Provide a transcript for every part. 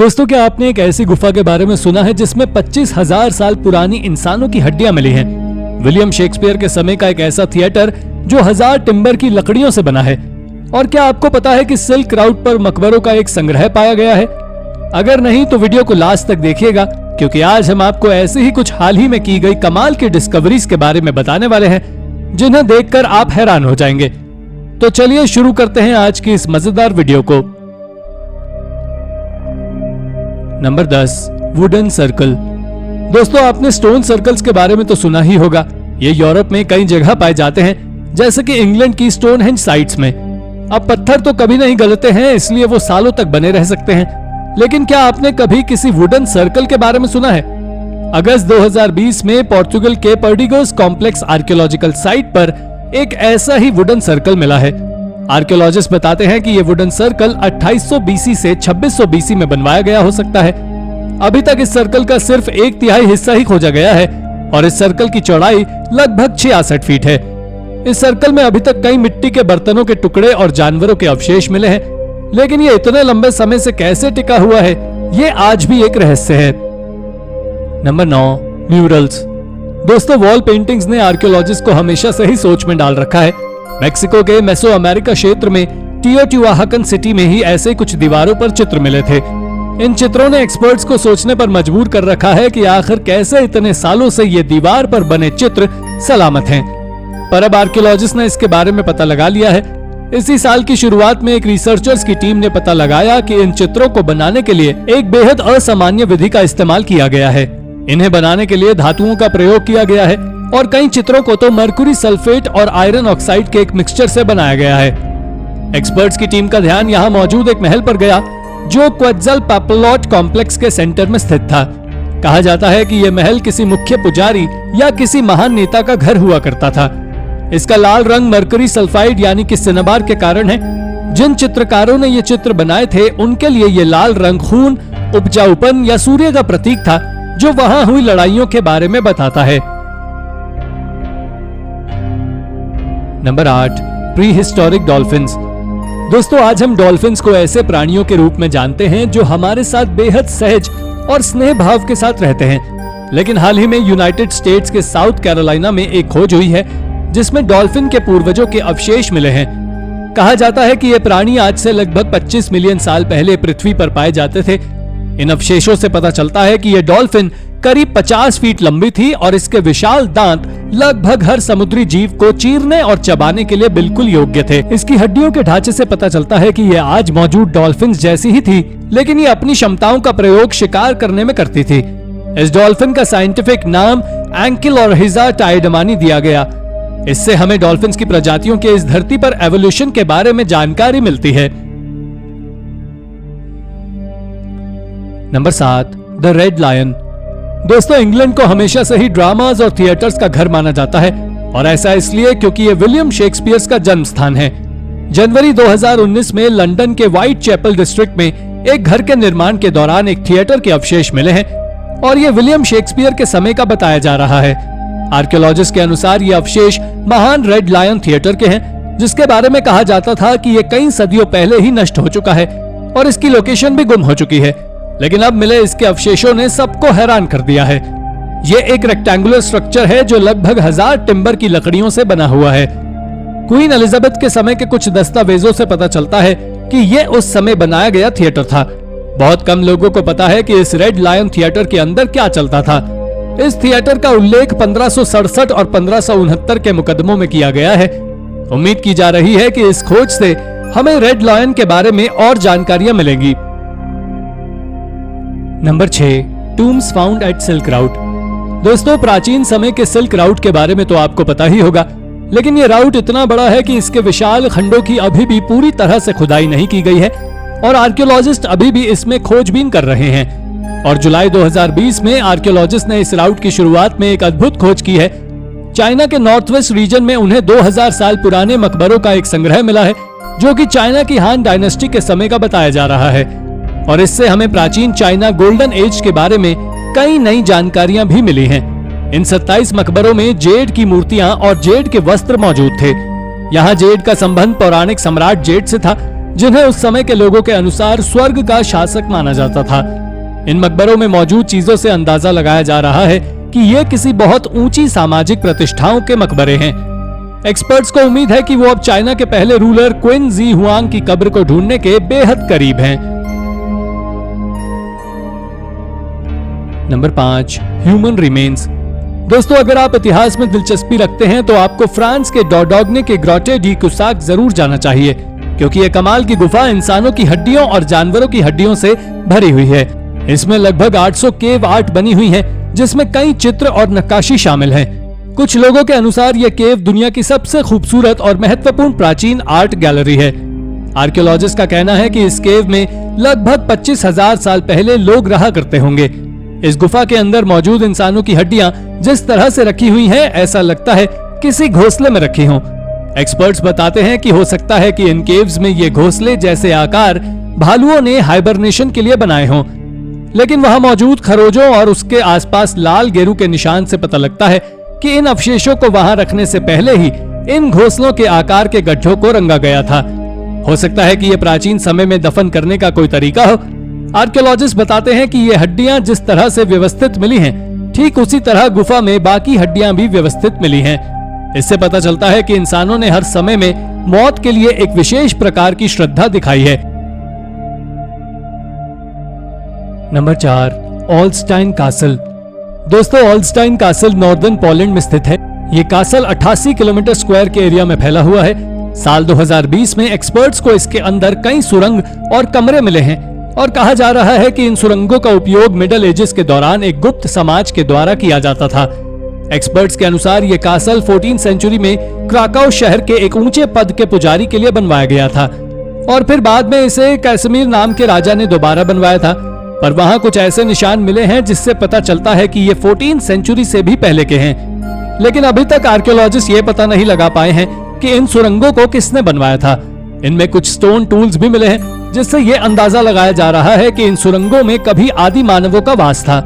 दोस्तों, क्या आपने एक ऐसी गुफा के बारे में सुना है जिसमें 25,000 साल पुरानी इंसानों की हड्डियां मिली हैं? विलियम शेक्सपियर के समय का एक ऐसा थिएटर जो 1000 टिम्बर की लकड़ियों से बना है। और क्या आपको पता है कि सिल्क राउट पर मकबरों का एक संग्रह पाया गया है? अगर नहीं तो वीडियो को लास्ट तक देखिएगा, क्योंकि आज हम आपको ऐसे ही कुछ हाल ही में की गई कमाल की डिस्कवरीज के बारे में बताने वाले हैं, जिन्हें देखकर आप हैरान हो जाएंगे। तो चलिए शुरू करते हैं आज की इस मजेदार वीडियो को। Number 10, wooden circle. दोस्तों, आपने स्टोन सर्कल्स के बारे में तो सुना ही होगा। ये यूरोप में कई जगह पाए जाते हैं, जैसे कि इंग्लैंड की स्टोनहेंज साइट्स में। अब पत्थर तो कभी नहीं गलते हैं, इसलिए वो सालों तक बने रह सकते हैं। लेकिन क्या आपने कभी किसी वुडन सर्कल के बारे में सुना है? अगस्त 2020 में पोर्चुगल के पर्डिगोस कॉम्प्लेक्स आर्कियोलॉजिकल साइट पर एक ऐसा ही वुडन सर्कल मिला है। आर्कियोलॉजिस्ट बताते हैं कि यह वुडन सर्कल 2800 बीसी से 2600 बीसी में बनवाया गया हो सकता है। अभी तक इस सर्कल का सिर्फ 1/3 हिस्सा ही खोजा गया है और इस सर्कल की चौड़ाई लगभग 66 फीट है। इस सर्कल में अभी तक कई मिट्टी के बर्तनों के टुकड़े और जानवरों के अवशेष मिले हैं, लेकिन ये इतने लंबे समय से कैसे टिका हुआ है, ये आज भी एक रहस्य है। Number 9, murals. दोस्तों, वॉल पेंटिंग्स ने आर्कियोलॉजिस्ट को हमेशा से ही सोच में डाल रखा है। मेक्सिको के मेसो अमेरिका क्षेत्र में टियोटिहुआकन सिटी में ही ऐसे कुछ दीवारों पर चित्र मिले थे। इन चित्रों ने एक्सपर्ट्स को सोचने पर मजबूर कर रखा है कि आखिर कैसे इतने सालों से ये दीवार पर बने चित्र सलामत हैं। पर अब आर्कियोलॉजिस्ट ने इसके बारे में पता लगा लिया है। इसी साल की शुरुआत में एक रिसर्चर्स की टीम ने पता लगाया कि इन चित्रों को बनाने के लिए एक बेहद असामान्य विधि का इस्तेमाल किया गया है। इन्हें बनाने के लिए धातुओं का प्रयोग किया गया है और कई चित्रों को तो मरकुरी सल्फेट और आयरन ऑक्साइड के एक मिक्सचर से बनाया गया है। एक्सपर्ट्स की टीम का ध्यान यहाँ मौजूद एक महल पर गया, जो क्वैट्ज़लपैटलॉट कॉम्प्लेक्स के सेंटर में स्थित था। कहा जाता है कि यह महल किसी मुख्य पुजारी या किसी महान नेता का घर हुआ करता था। इसका लाल रंग मरकरी सल्फाइड यानी कि सिनेबार के कारण है। जिन चित्रकारों ने ये चित्र बनाए थे, उनके लिए ये लाल रंग खून, उपजाऊपन या सूर्य का प्रतीक था, जो वहां हुई लड़ाइयों के बारे में बताता है। Number 8, pre historic dolphins. दोस्तों, आज हम डॉल्फिन्स को ऐसे प्राणियों के रूप में जानते हैं जो हमारे साथ बेहद सहज और स्नेह भाव के साथ रहते हैं। लेकिन हाल ही में यूनाइटेड स्टेट्स के साउथ कैरोलिना में एक खोज हुई है, जिसमें डॉल्फिन के पूर्वजों के अवशेष मिले हैं। कहा जाता है कि ये प्राणी आज से लगभग 25 मिलियन साल पहले पृथ्वी पर पाए जाते थे। इन अवशेषों से पता चलता है कि यह डॉल्फिन करीब 50 फीट लंबी थी और इसके विशाल दांत लगभग हर समुद्री जीव को चीरने और चबाने के लिए बिल्कुल योग्य थे। इसकी हड्डियों के ढांचे से पता चलता है कि यह आज मौजूद डॉल्फिन जैसी ही थी, लेकिन ये अपनी क्षमताओं का प्रयोग शिकार करने में करती थी। इस डॉल्फिन का साइंटिफिक नाम एंकिलोरहिजा टाइडमानी दिया गया। इससे हमें डॉल्फिन्स की प्रजातियों के इस धरती पर एवोल्यूशन के बारे में जानकारी मिलती है। Number 7, the red lion. दोस्तों, इंग्लैंड को हमेशा से ही ड्रामास और थिएटर्स का घर माना जाता है, और ऐसा इसलिए क्योंकि ये विलियम शेक्सपियर का जन्म स्थान है। जनवरी 2019 में लंदन के व्हाइट चैपल डिस्ट्रिक्ट में एक घर के निर्माण के दौरान एक थिएटर के अवशेष मिले हैं और ये विलियम शेक्सपियर के समय का बताया जा रहा है। आर्कियोलॉजिस्ट के अनुसार ये अवशेष महान रेड लायन थिएटर के हैं, जिसके बारे में कहा जाता था कि ये कई सदियों पहले ही नष्ट हो चुका है और इसकी लोकेशन भी गुम हो चुकी है। लेकिन अब मिले इसके अवशेषों ने सबको हैरान कर दिया है। ये एक रेक्टेंगुलर स्ट्रक्चर है जो लगभग 1000 टिम्बर की लकड़ियों से बना हुआ है। क्वीन एलिजाबेथ के समय के कुछ दस्तावेजों से पता चलता है कि यह उस समय बनाया गया थिएटर था। बहुत कम लोगों को पता है कि इस रेड लायन थिएटर के अंदर क्या चलता था। इस थिएटर का उल्लेख 1567 और 1569 के मुकदमों में किया गया है। उम्मीद की जा रही है कि इस खोज से हमें रेड लायन के बारे में और जानकारियां मिलेंगी। Number 6, tombs found at silk route. दोस्तों, प्राचीन समय के सिल्क राउट के बारे में तो आपको पता ही होगा, लेकिन ये राउट इतना बड़ा है कि इसके विशाल खंडों की अभी भी पूरी तरह से खुदाई नहीं की गई है और आर्कियोलॉजिस्ट अभी भी इसमें खोजबीन कर रहे हैं। और जुलाई 2020 में आर्कियोलॉजिस्ट ने इस राउट की शुरुआत में एक अद्भुत खोज की है। चाइना के नॉर्थ वेस्ट रीजन में उन्हें 2000 साल पुराने मकबरों का एक संग्रह मिला है, जो कि चाइना की हान डायनेस्टी के समय का बताया जा रहा है। और इससे हमें प्राचीन चाइना गोल्डन एज के बारे में कई नई जानकारियां भी मिली हैं। इन 27 मकबरों में जेड की मूर्तियां और जेड के वस्त्र मौजूद थे। यहाँ जेड का संबंध पौराणिक सम्राट जेड से था, जिन्हें उस समय के लोगों के अनुसार स्वर्ग का शासक माना जाता था। इन मकबरों में मौजूद चीजों से अंदाजा लगाया जा रहा है कि ये किसी बहुत ऊंची सामाजिक प्रतिष्ठाओं के मकबरे हैं। एक्सपर्ट्स को उम्मीद है कि वो अब चाइना के पहले रूलर क्विन जी हुआंग की कब्र को ढूंढने के बेहद करीब हैं। Number 5, human remains. दोस्तों, अगर आप इतिहास में दिलचस्पी रखते हैं तो आपको फ्रांस के डॉडोग्ने के ग्रोटे डी कुसाक जरूर जाना चाहिए, क्योंकि ये कमाल की गुफा इंसानों की हड्डियों और जानवरों की हड्डियों से भरी हुई है। इसमें लगभग 800 केव आर्ट बनी हुई है, जिसमें कई चित्र और नक्काशी शामिल है। कुछ लोगों के अनुसार यह केव दुनिया की सबसे खूबसूरत और महत्वपूर्ण प्राचीन आर्ट गैलरी है। आर्कियोलॉजिस्ट का कहना है कि इस केव में लगभग 25,000 साल पहले लोग रहा करते होंगे। इस गुफा के अंदर मौजूद इंसानों की हड्डियां जिस तरह से रखी हुई हैं, ऐसा लगता है किसी घोंसले में रखी हों। एक्सपर्ट्स बताते हैं कि हो सकता है कि इन केव्स में ये घोंसले जैसे आकार भालुओं ने हाइबरनेशन के लिए बनाए हों, लेकिन वहां मौजूद खरोजों और उसके आसपास लाल गेरू के निशान से पता लगता है कि इन अवशेषों को वहां रखने से पहले ही इन घोंसलों के आकार के गड्ढों को रंगा गया था। हो सकता है कि यह प्राचीन समय में दफन करने का कोई तरीका हो। आर्कियोलॉजिस्ट बताते हैं कि ये हड्डियां जिस तरह से व्यवस्थित मिली हैं, ठीक उसी तरह गुफा में बाकी हड्डियां भी व्यवस्थित मिली हैं। इससे पता चलता है कि इंसानों ने हर समय में मौत के लिए एक विशेष प्रकार की श्रद्धा दिखाई है। Number 4, Olsztyn castle. दोस्तों, ऑलस्टाइन कासल नॉर्दर्न पोलैंड में स्थित है। ये कासल 88 किलोमीटर स्क्वायर के एरिया में फैला हुआ है। साल 2020 में एक्सपर्ट्स को इसके अंदर कई सुरंग और कमरे मिले हैं और कहा जा रहा है कि इन सुरंगों का उपयोग मिडल एजेस के दौरान एक गुप्त समाज के द्वारा किया जाता था। एक्सपर्ट्स के अनुसार ये कासल 14वीं सेंचुरी में क्राकाउ शहर के एक ऊंचे पद के पुजारी के लिए बनवाया गया था और फिर बाद में इसे कैसमीर नाम के राजा ने दोबारा बनवाया था। पर वहां कुछ ऐसे निशान मिले हैं जिससे पता चलता है कि ये 14वीं सेंचुरी से भी पहले के हैं, लेकिन अभी तक आर्कियोलॉजिस्ट ये पता नहीं लगा पाए हैं कि इन सुरंगों को किसने बनवाया था। इनमें कुछ स्टोन टूल्स भी मिले हैं, जिससे ये अंदाजा लगाया जा रहा है कि इन सुरंगों में कभी आदि मानवों का वास था।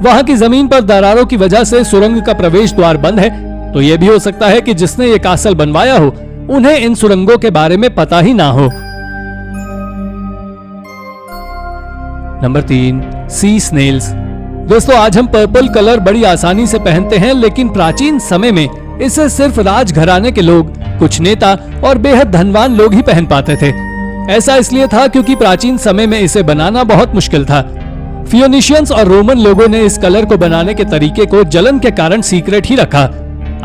वहां की जमीन पर दरारों की वजह से सुरंग का प्रवेश द्वार बंद है, तो ये भी हो सकता है कि जिसने ये कासल बनवाया हो उन्हें इन सुरंगों के बारे में पता ही ना हो। नंबर 3, सी स्नेल्स। दोस्तों, आज हम पर्पल कलर बड़ी आसानी से पहनते हैं, लेकिन प्राचीन समय में इसे सिर्फ राजघराने के लोग, कुछ नेता और बेहद धनवान लोग ही पहन पाते थे। ऐसा इसलिए था क्योंकि प्राचीन समय में इसे बनाना बहुत मुश्किल था। फियोनिशियंस और रोमन लोगों ने इस कलर को बनाने के तरीके को जलन के कारण सीक्रेट ही रखा।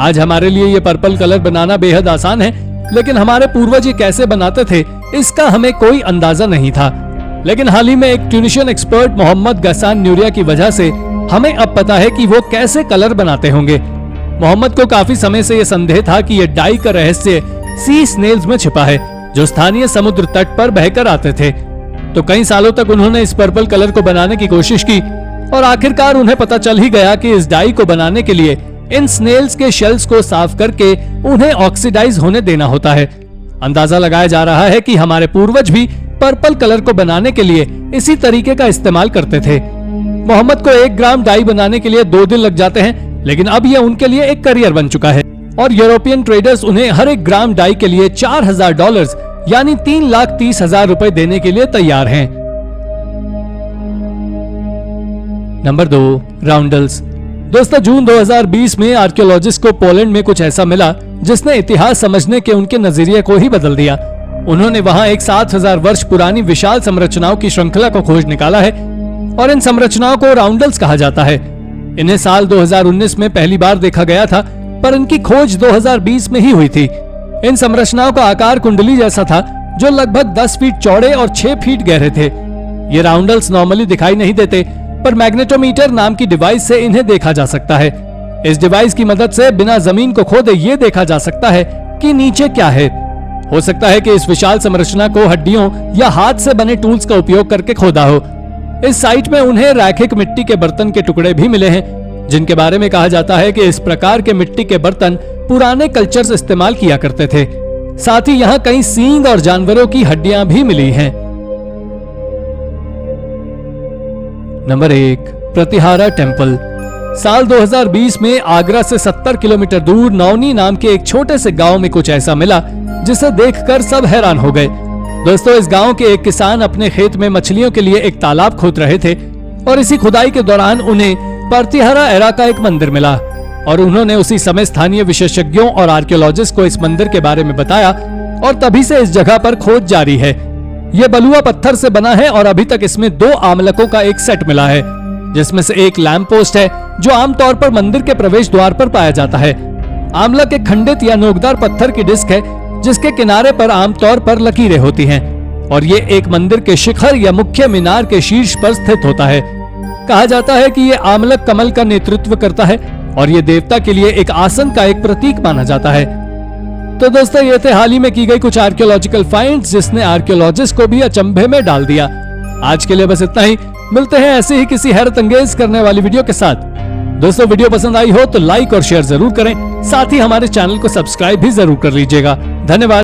आज हमारे लिए ये पर्पल कलर बनाना बेहद आसान है, लेकिन हमारे पूर्वज ये कैसे बनाते थे इसका हमें कोई अंदाजा नहीं था। लेकिन हाल ही में एक ट्यूनिशियन एक्सपर्ट मोहम्मद गसान न्यूरिया की वजह से हमें अब पता है कि वो कैसे कलर बनाते होंगे। मोहम्मद को काफी समय से यह संदेह था कि यह डाई का रहस्य सी स्नेल्स में छिपा है, जो स्थानीय समुद्र तट पर बहकर आते थे। तो कई सालों तक उन्होंने इस पर्पल कलर को बनाने की कोशिश की और आखिरकार उन्हें पता चल ही गया कि इस डाई को बनाने के लिए इन स्नेल्स के शेल्स को साफ करके उन्हें ऑक्सीडाइज होने देना होता है। अंदाजा लगाया जा रहा है कि हमारे पूर्वज भी पर्पल कलर को बनाने के लिए इसी तरीके का इस्तेमाल करते थे। मोहम्मद को 1 ग्राम डाई बनाने के लिए 2 दिन लग जाते हैं, लेकिन अब यह उनके लिए एक करियर बन चुका है और यूरोपियन ट्रेडर्स उन्हें हर 1 ग्राम डाई के लिए $4,000 यानी 3,30,000 रुपए देने के लिए तैयार हैं। Number 2, roundels. दोस्तों, जून 2020 में आर्कियोलॉजिस्ट को पोलैंड में कुछ ऐसा मिला जिसने इतिहास समझने के उनके नजरिए को ही बदल दिया। उन्होंने वहां एक 7,000 वर्ष पुरानी विशाल संरचनाओं की श्रृंखला को खोज निकाला है और इन संरचनाओं को राउंडल्स कहा जाता है। इन्हें साल 2019 में पहली बार देखा गया था, पर इनकी खोज 2020 में ही हुई थी। इन संरचनाओं का आकार कुंडली जैसा था, जो लगभग 10 फीट चौड़े और 6 फीट गहरे थे। ये राउंडल्स नॉर्मली दिखाई नहीं देते, पर मैग्नेटोमीटर नाम की डिवाइस से इन्हें देखा जा सकता है। इस डिवाइस की मदद से बिना जमीन को खोदे ये देखा जा सकता है कि नीचे क्या है। हो सकता है कि इस विशाल संरचना को हड्डियों या हाथ से बने टूल्स का उपयोग करके खोदा हो। इस साइट में उन्हें रैखिक मिट्टी के बर्तन के टुकड़े भी मिले हैं, जिनके बारे में कहा जाता है कि इस प्रकार के मिट्टी के बर्तन पुराने कल्चर्स इस्तेमाल किया करते थे। साथ ही यहाँ कई सींग और जानवरों की हड्डियां भी मिली हैं। Number 1, Pratihara temple. साल 2020 में आगरा से 70 किलोमीटर दूर नौनी नाम के एक छोटे से गांव में कुछ ऐसा मिला जिसे देखकर सब हैरान हो गए। दोस्तों, इस गांव के एक किसान अपने खेत में मछलियों के लिए एक तालाब खोद रहे थे और इसी खुदाई के दौरान उन्हें पर्तिहरा एरा का एक मंदिर मिला और उन्होंने उसी समय स्थानीय विशेषज्ञों और आर्कियोलॉजिस्ट को इस मंदिर के बारे में बताया और तभी से इस जगह पर खोज जारी है। ये बलुआ पत्थर से बना है और अभी तक इसमें 2 आमलकों का एक सेट मिला है, जिसमें से एक लैंप पोस्ट है जो आमतौर पर मंदिर के प्रवेश द्वार पर पाया जाता है। आमलक एक खंडित या नोकदार पत्थर की डिस्क है जिसके किनारे पर आमतौर पर लकीरें होती हैं और ये एक मंदिर के शिखर या मुख्य मीनार के शीर्ष पर स्थित होता है। कहा जाता है कि ये आमलक कमल का नेतृत्व करता है और ये देवता के लिए एक आसन का एक प्रतीक माना जाता है। तो दोस्तों, ये थे हाल ही में की गई कुछ आर्कियोलॉजिकल फाइंड्स जिसने आर्कियोलॉजिस्ट को भी अचंभे में डाल दिया। आज के लिए बस इतना ही। मिलते हैं ऐसे ही किसी हैरत अंगेज करने वाली वीडियो के साथ। दोस्तों, वीडियो पसंद आई हो तो लाइक और शेयर जरूर करें, साथ ही हमारे चैनल को सब्सक्राइब भी जरूर कर लीजिएगा। धन्यवाद।